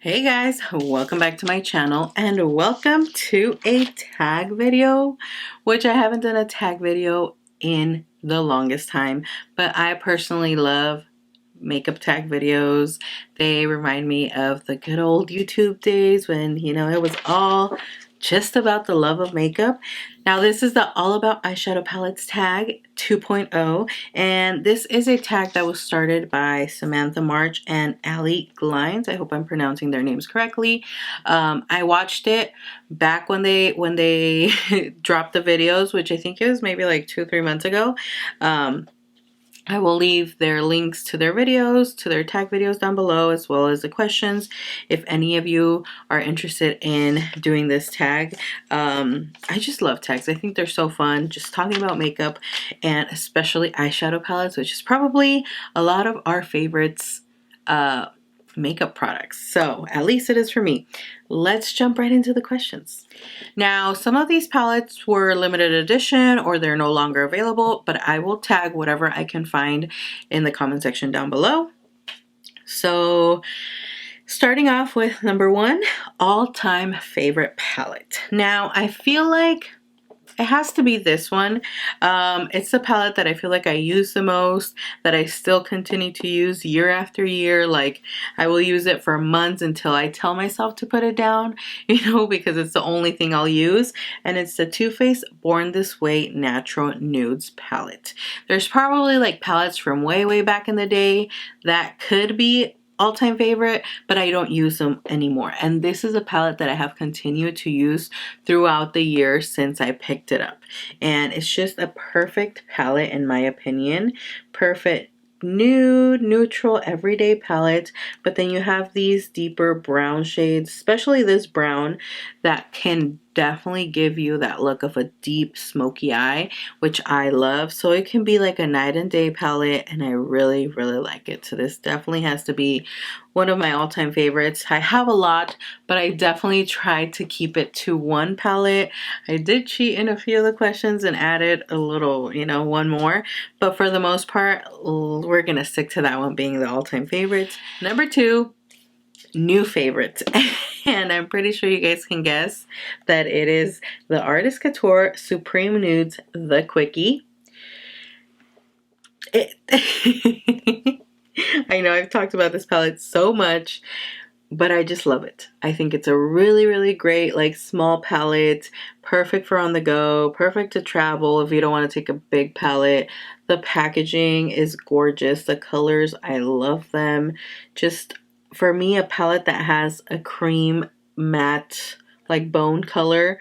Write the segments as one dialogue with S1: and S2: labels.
S1: Hey guys, welcome back to my channel and welcome to a tag video, which I haven't done a tag video in the longest time, but I personally love makeup tag videos. They remind me of the good old YouTube days when, it was all just about the love of makeup. Now this is the All About Eyeshadow Palettes tag 2.0, and this is a tag that was started by Samantha March and Ali Glines. I hope I'm pronouncing their names correctly. I watched it back when they dropped the videos, which I think it was maybe like 2-3 months ago. I will leave their links to their videos, to their tag videos down below, as well as the questions if any of you are interested in doing this tag. I just love tags. I think they're so fun, just talking about makeup and especially eyeshadow palettes, which is probably a lot of our favorites makeup products. So at least it is for me. Let's jump right into the questions. Now, some of these palettes were limited edition or they're no longer available, but I will tag whatever I can find in the comment section down below. So starting off with number 1, all-time favorite palette. Now, I feel like it has to be this one. It's the palette that I feel like I use the most, that I still continue to use year after year. Like, I will use it for months until I tell myself to put it down, because it's the only thing I'll use. And it's the Too Faced Born This Way Natural Nudes palette. There's probably like palettes from way back in the day that could be all-time favorite, but I don't use them anymore. And this is a palette that I have continued to use throughout the year since I picked it up. And it's just a perfect palette in my opinion. Perfect nude, neutral, everyday palette. But then you have these deeper brown shades, especially this brown, that can definitely give you that look of a deep smoky eye, which I love. So it can be like a night and day palette, and I really like it. So this definitely has to be one of my all-time favorites. I have a lot, but I definitely tried to keep it to one palette. I did cheat in a few of the questions and added a little, one more, but for the most part, we're gonna stick to that one being the all-time favorite. Number 2, new favorite. And I'm pretty sure you guys can guess that it is the Artist Couture Supreme Nudes The Quickie. I know I've talked about this palette so much, but I just love it. I think it's a really great, like, small palette, perfect for on the go, perfect to travel if you don't want to take a big palette. The packaging is gorgeous. The colors, I love them. Just, for me, a palette that has a cream matte, like, bone color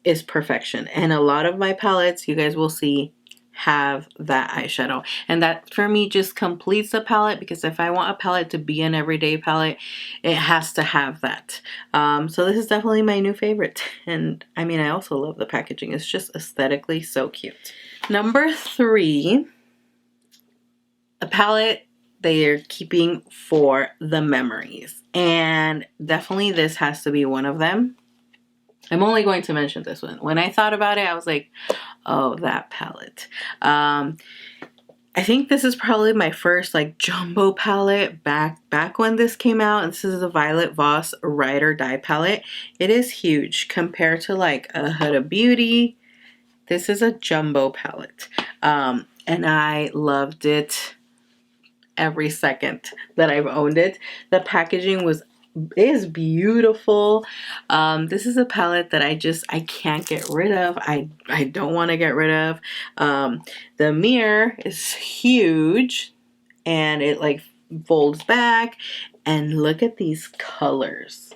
S1: is perfection. And a lot of my palettes, you guys will see, have that eyeshadow, and that for me just completes the palette, because if I want a palette to be an everyday palette, it has to have that. So this is definitely my new favorite, and I mean, I also love the packaging. It's just aesthetically so cute. Number 3, a palette they are keeping for the memories, and definitely this has to be one of them. I'm only going to mention this one. When I thought about it, I was like, oh, that palette. I think this is probably my first like jumbo palette back when this came out. And this is the Violet Voss Ride or Die palette. It is huge compared to like a Huda Beauty. This is a jumbo palette. And I loved it every second that I've owned it. The packaging is beautiful. This is a palette that I can't get rid of. I don't want to get rid of. The mirror is huge, and it like folds back, and look at these colors.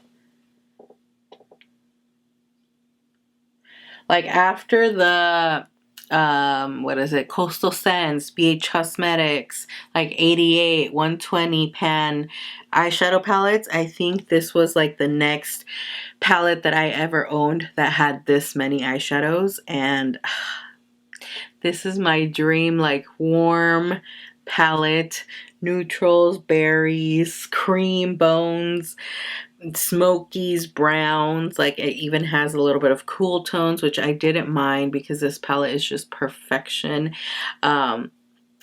S1: Like, after the what is it, Coastal Scents, BH Cosmetics, like 88, 120 pan eyeshadow palettes, I think this was like the next palette that I ever owned that had this many eyeshadows. And this is my dream, like, warm palette. Neutrals, berries, cream, bones, smokies, browns. Like, it even has a little bit of cool tones, which I didn't mind because this palette is just perfection.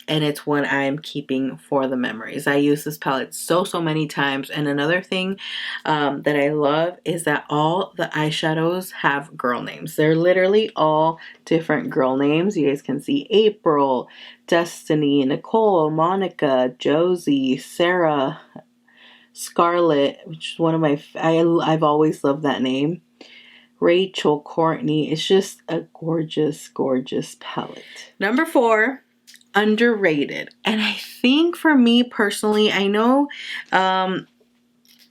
S1: and it's one I'm keeping for the memories. I use this palette so many times. And another thing that I love is that all the eyeshadows have girl names. They're literally all different girl names. You guys can see April, Destiny, Nicole, Monica, Josie, Sarah, Scarlett, which is one of my, I've always loved that name. Rachel, Courtney. It's just a gorgeous, gorgeous palette. Number 4, underrated. And I think for me personally, I know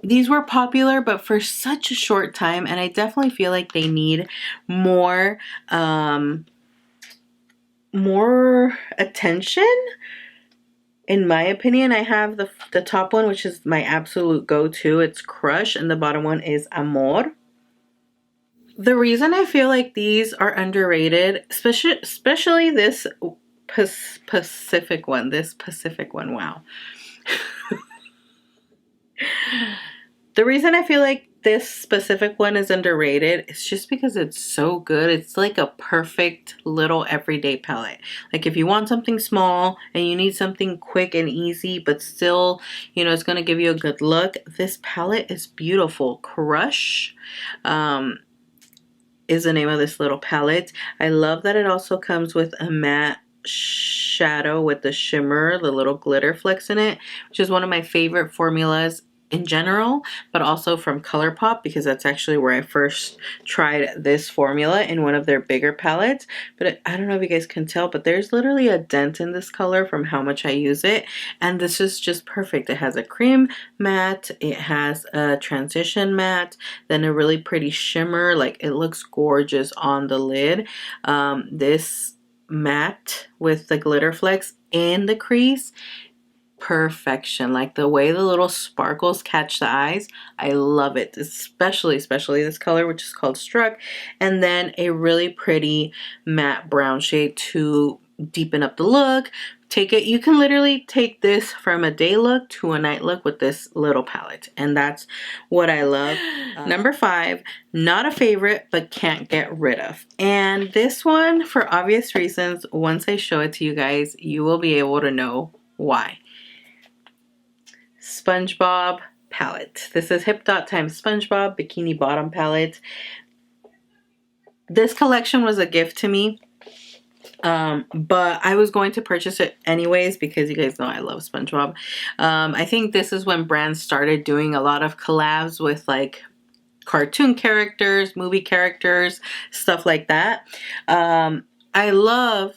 S1: these were popular, but for such a short time, and I definitely feel like they need more more attention. In my opinion, I have the top one, which is my absolute go-to. It's Crush, and the bottom one is Amor. The reason I feel like these are underrated, especially this Pacific one. This Pacific one, wow. The reason I feel like this specific one is underrated is just because it's so good. It's like a perfect little everyday palette. Like if you want something small and you need something quick and easy, but still, you know, it's going to give you a good look. This palette is beautiful. Crush is the name of this little palette. I love that it also comes with a matte shadow with the shimmer, the little glitter flecks in it, which is one of my favorite formulas in general, but also from Colourpop, because that's actually where I first tried this formula in one of their bigger palettes. But I don't know if you guys can tell, but there's literally a dent in this color from how much I use it, and this is just perfect. It has a cream matte, it has a transition matte, then a really pretty shimmer. Like, it looks gorgeous on the lid. This matte with the glitter flecks in the crease, perfection. Like the way the little sparkles catch the eyes, I love it. Especially this color, which is called Struck, and then a really pretty matte brown shade to deepen up the look. You can literally take this from a day look to a night look with this little palette, and that's what I love. Number 5, not a favorite, but can't get rid of. And this one, for obvious reasons, once I show it to you guys, you will be able to know why. Spongebob palette. This is Hip Dot times Spongebob Bikini Bottom palette. This collection was a gift to me, but I was going to purchase it anyways because you guys know I love SpongeBob. I think this is when brands started doing a lot of collabs with like cartoon characters, movie characters, stuff like that. I love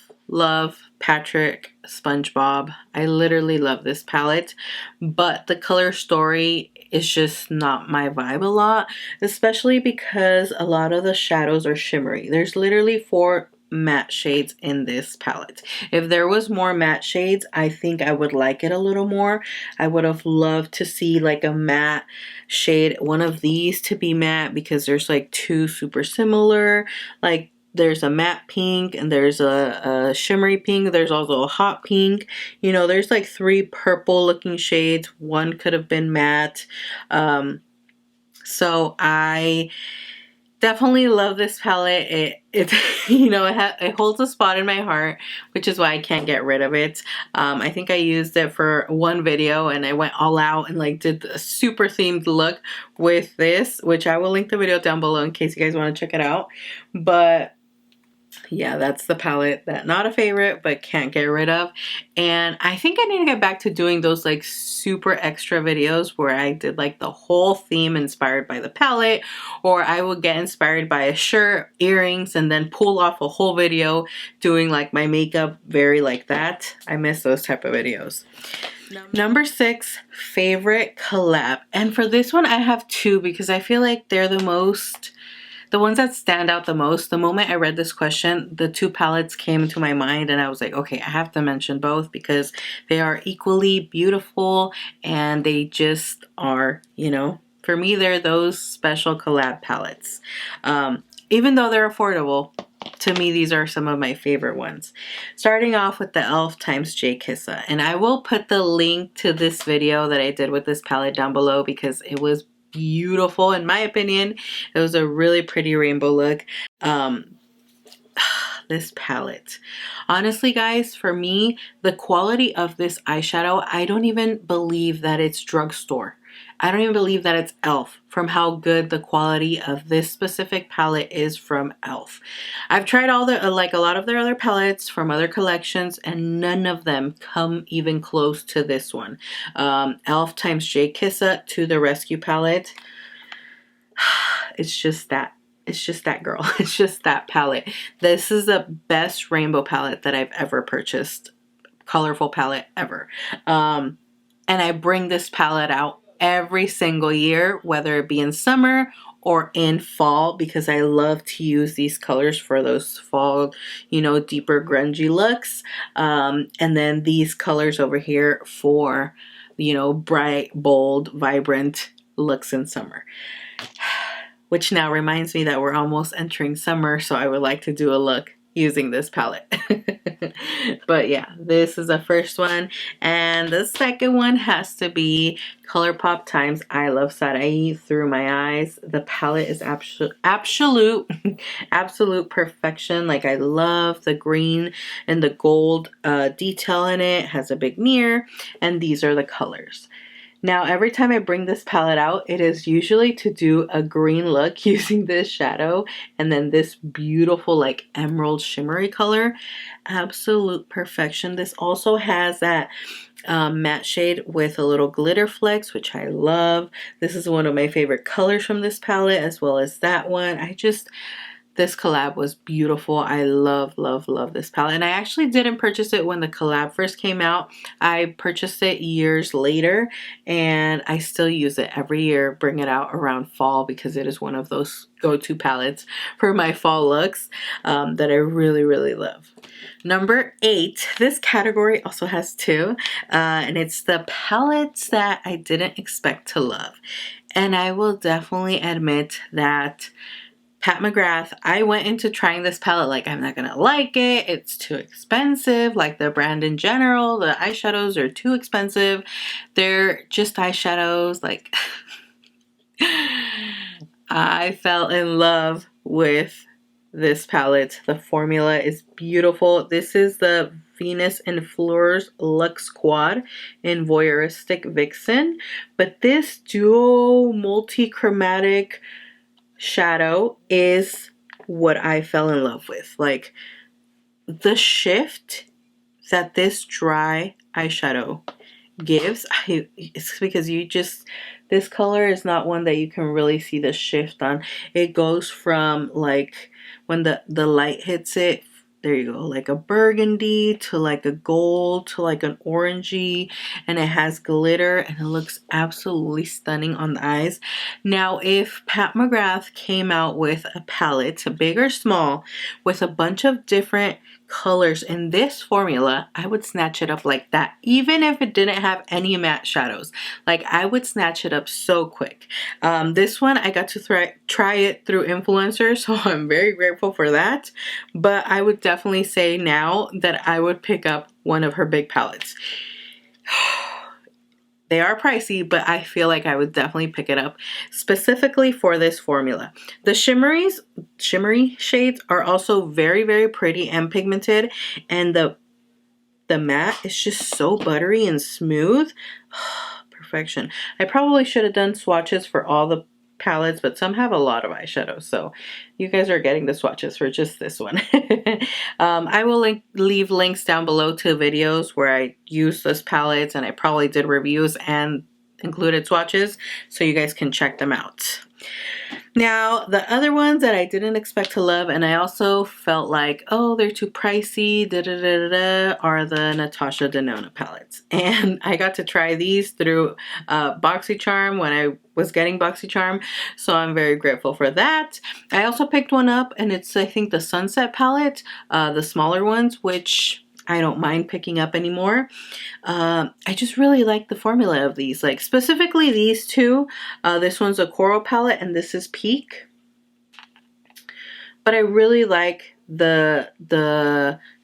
S1: Patrick SpongeBob. I literally love this palette, but the color story is just not my vibe a lot, especially because a lot of the shadows are shimmery. There's literally 4 matte shades in this palette. If there was more matte shades, I think I would like it a little more. I would have loved to see like a matte shade, one of these to be matte, because there's like 2 super similar. Like there's a matte pink and there's a shimmery pink. There's also a hot pink. You know, there's like 3 purple looking shades. One could have been matte. So I definitely love this palette. It you know, it holds a spot in my heart, which is why I can't get rid of it. I think I used it for one video and I went all out and like did a super themed look with this, which I will link the video down below in case you guys want to check it out. But yeah, that's the palette that not a favorite but can't get rid of. And I think I need to get back to doing those like super extra videos where I did like the whole theme inspired by the palette, or I would get inspired by a shirt, earrings, and then pull off a whole video doing like my makeup very like that. I miss those type of videos. Number 6, favorite collab. And for this one I have 2 because I feel like they're the ones that stand out the most. The moment I read this question, the 2 palettes came into my mind and I was like, okay, I have to mention both because they are equally beautiful and they just are, you know, for me, they're those special collab palettes. Even though they're affordable, to me, these are some of my favorite ones. Starting off with the e.l.f. times J. Kissa. And I will put the link to this video that I did with this palette down below because it was beautiful. In my opinion, it was a really pretty rainbow look. this palette. Honestly, guys, for me, the quality of this eyeshadow, I don't even believe that it's drugstore. I don't even believe that it's e.l.f. from how good the quality of this specific palette is from e.l.f. I've tried all the like a lot of their other palettes from other collections, and none of them come even close to this one. e.l.f. times J Kissa to the Rescue palette. It's just that. It's just that, girl. It's just that palette. This is the best rainbow palette that I've ever purchased. Colorful palette ever. And I bring this palette out every single year, whether it be in summer or in fall, because I love to use these colors for those fall, you know, deeper grungy looks. And then these colors over here for, you know, bright, bold, vibrant looks in summer. Which now reminds me that we're almost entering summer, so I would like to do a look using this palette. But yeah, this is the first one. And the second one has to be Colourpop times iluvsarahii Through My Eyes. The palette is absolute perfection. Like, I love the green and the gold detail in it. It has a big mirror, and these are the colors. Now, every time I bring this palette out, it is usually to do a green look using this shadow and then this beautiful like emerald shimmery color. Absolute perfection. This also has that matte shade with a little glitter flecks, which I love. This is one of my favorite colors from this palette, as well as that one. This collab was beautiful. I love this palette. And I actually didn't purchase it when the collab first came out. I purchased it years later, and I still use it every year, bring it out around fall, because it is one of those go-to palettes for my fall looks that I really love. Number 8, this category also has 2, and it's the palettes that I didn't expect to love. And I will definitely admit that Pat McGrath, I went into trying this palette like, I'm not gonna like it, it's too expensive, like the brand in general, the eyeshadows are too expensive, they're just eyeshadows, like I fell in love with this palette. The formula is beautiful. This is the Venus and Fleurs Luxe Quad in Voyeuristic Vixen, but this duo multi-chromatic shadow is what I fell in love with. Like, the shift that this dry eyeshadow gives, it's because this color is not one that you can really see the shift on. It goes from like when the light hits it, there you go, like a burgundy to like a gold to like an orangey, and it has glitter and it looks absolutely stunning on the eyes. Now, if Pat McGrath came out with a palette, big or small, with a bunch of different colors in this formula, I would snatch it up like that, even if it didn't have any matte shadows. Like, I would snatch it up so quick. This one I got to try it through influencers, so I'm very grateful for that. But I would definitely say now that I would pick up one of her big palettes. They are pricey, but I feel like I would definitely pick it up specifically for this formula. The shimmery shades are also very pretty and pigmented, and the matte is just so buttery and smooth. Perfection. I probably should have done swatches for all the palettes, but some have a lot of eyeshadow, so you guys are getting the swatches for just this one. I will leave links down below to videos where I use this palettes, and I probably did reviews and included swatches, so you guys can check them out. Now, the other ones that I didn't expect to love, and I also felt like, oh, they're too pricey, are the Natasha Denona palettes. And I got to try these through BoxyCharm when I was getting BoxyCharm, so I'm very grateful for that. I also picked one up, and it's, I think, the Sunset palette, the smaller ones, which I don't mind picking up anymore. I just really like the formula of these, like specifically these two. This one's a coral palette and this is Peak. But I really like the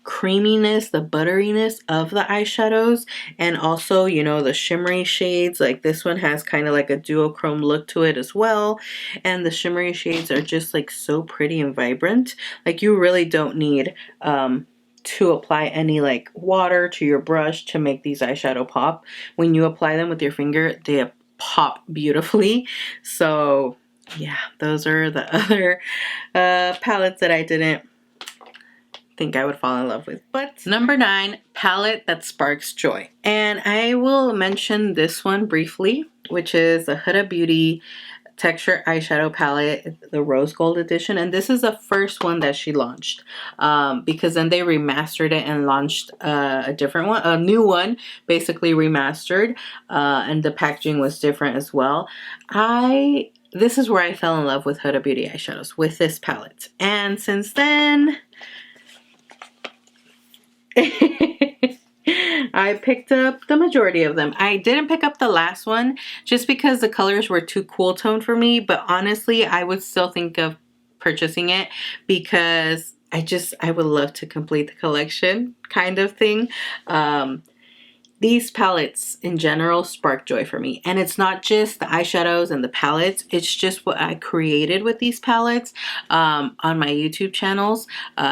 S1: creaminess, the butteriness of the eyeshadows, and also, you know, the shimmery shades. Like this one has kind of like a duochrome look to it as well, and the shimmery shades are just like so pretty and vibrant. Like you really don't need to apply any like water to your brush to make these eyeshadow pop. When you apply them with your finger, they pop beautifully. So yeah, those are the other palettes that I didn't think I would fall in love with. But number 9, palette that sparks joy. And I will mention this one briefly, which is the Huda Beauty Texture Eyeshadow Palette, the Rose Gold Edition. And this is the first one that she launched, because then they remastered it and launched a different one, a new one, basically remastered, and the packaging was different as well. This is where I fell in love with Huda Beauty eyeshadows, with this palette. And since then, I picked up the majority of them. I didn't pick up the last one just because the colors were too cool toned for me, but honestly, I would still think of purchasing it because I would love to complete the collection kind of thing. These palettes in general spark joy for me. And it's not just the eyeshadows and the palettes, it's just what I created with these palettes on my YouTube channels,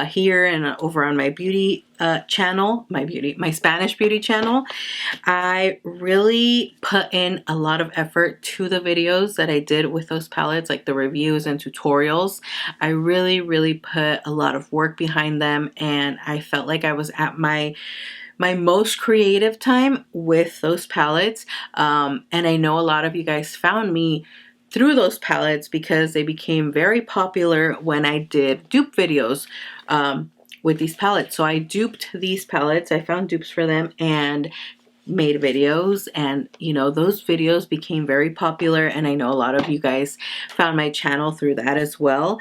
S1: here and over on my beauty channel, my Spanish beauty channel. I really put in a lot of effort to the videos that I did with those palettes, like the reviews and tutorials. I really put a lot of work behind them, and I felt like I was at my most creative time with those palettes, and I know a lot of you guys found me through those palettes because they became very popular when I did dupe videos with these palettes. So I duped these palettes, I found dupes for them and made videos, and you know, those videos became very popular, and I know a lot of you guys found my channel through that as well.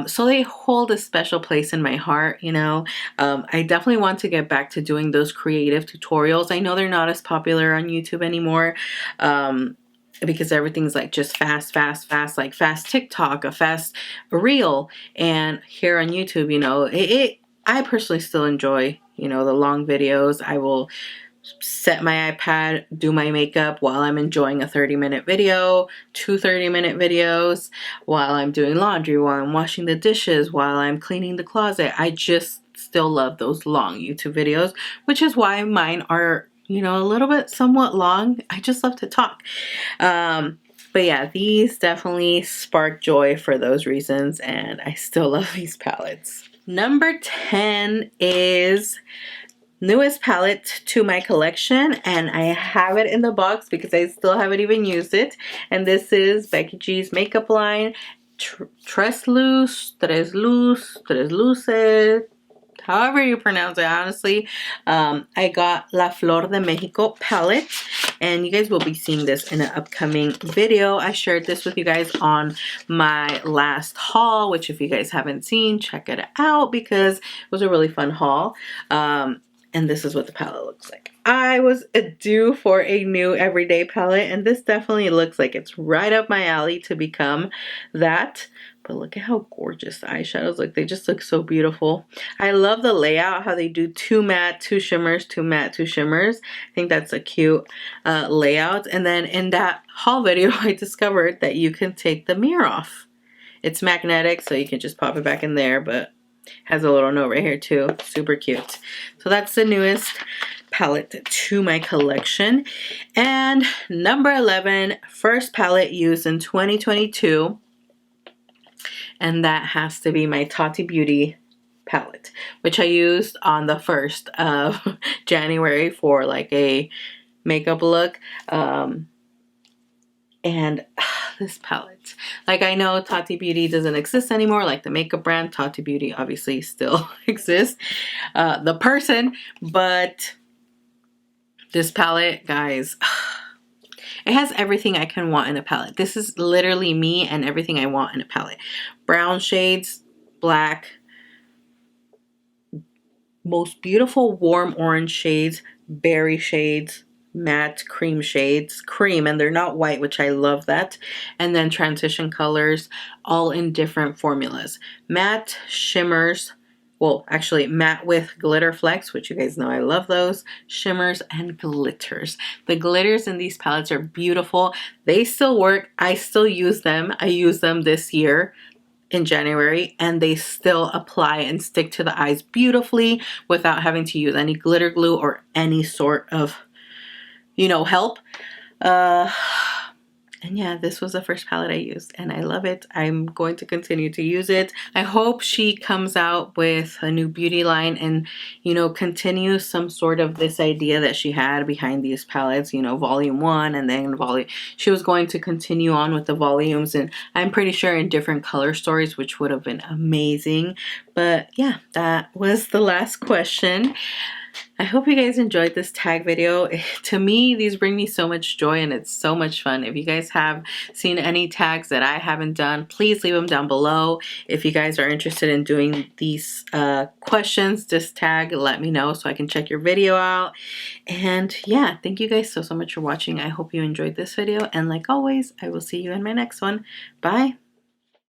S1: So they hold a special place in my heart, you know. I definitely want to get back to doing those creative tutorials. I know they're not as popular on YouTube anymore, because everything's like just fast, like fast TikTok, a fast reel. And here on YouTube, you know, I personally still enjoy, you know, the long videos. I will set my iPad, do my makeup while I'm enjoying a 30-minute video, 2 30-minute videos, while I'm doing laundry, while I'm washing the dishes, while I'm cleaning the closet. I just still love those long YouTube videos, which is why mine are, you know, a little bit somewhat long. I just love to talk. But yeah, these definitely spark joy for those reasons, and I still love these palettes. Number 10 is newest palette to my collection, and I have it in the box because I still haven't even used it. And this is Becky G's makeup line, Tres Luces, however you pronounce it, honestly. I got La Flor de Mexico palette, and you guys will be seeing this in an upcoming video. I shared this with you guys on my last haul, which if you guys haven't seen, check it out because it was a really fun haul. And this is what the palette looks like. I was due for a new everyday palette, and this definitely looks like it's right up my alley to become that. But look at how gorgeous the eyeshadows look. They just look so beautiful. I love the layout, how they do 2 matte, 2 shimmers, 2 matte, 2 shimmers. I think that's a cute layout. And then in that haul video, I discovered that you can take the mirror off. It's magnetic, so you can just pop it back in there, but has a little note right here too. Super cute. So that's the newest palette to my collection. And number 11, first palette used in 2022. And that has to be my Tati Beauty palette, which I used on the 1st of January for like a makeup look. And this palette, like, I know Tati Beauty doesn't exist anymore, like the makeup brand. Tati Beauty obviously still exists, the person, but this palette, guys, it has everything I can want in a palette. This is literally me and everything I want in a palette. Brown shades, black, most beautiful warm orange shades, berry shades, matte cream shades, cream, and they're not white, which I love that. And then transition colors, all in different formulas. Matte, shimmers, well, actually matte with glitter flecks, which you guys know I love those, shimmers, and glitters. The glitters in these palettes are beautiful. They still work. I still use them. I used them this year in January, and they still apply and stick to the eyes beautifully without having to use any glitter glue or any sort of, you know, help. And yeah, this was the first palette I used and I love it. I'm going to continue to use it. I hope she comes out with a new beauty line and, you know, continues some sort of this idea that she had behind these palettes, you know, volume 1 and then she was going to continue on with the volumes, and I'm pretty sure in different color stories, which would have been amazing. But yeah, that was the last question. I hope you guys enjoyed this tag video. To me, these bring me so much joy and it's so much fun. If you guys have seen any tags that I haven't done, please leave them down below. If you guys are interested in doing these questions, just tag, let me know so I can check your video out. And yeah, thank you guys so much for watching. I hope you enjoyed this video, and like always, I will see you in my next one. Bye.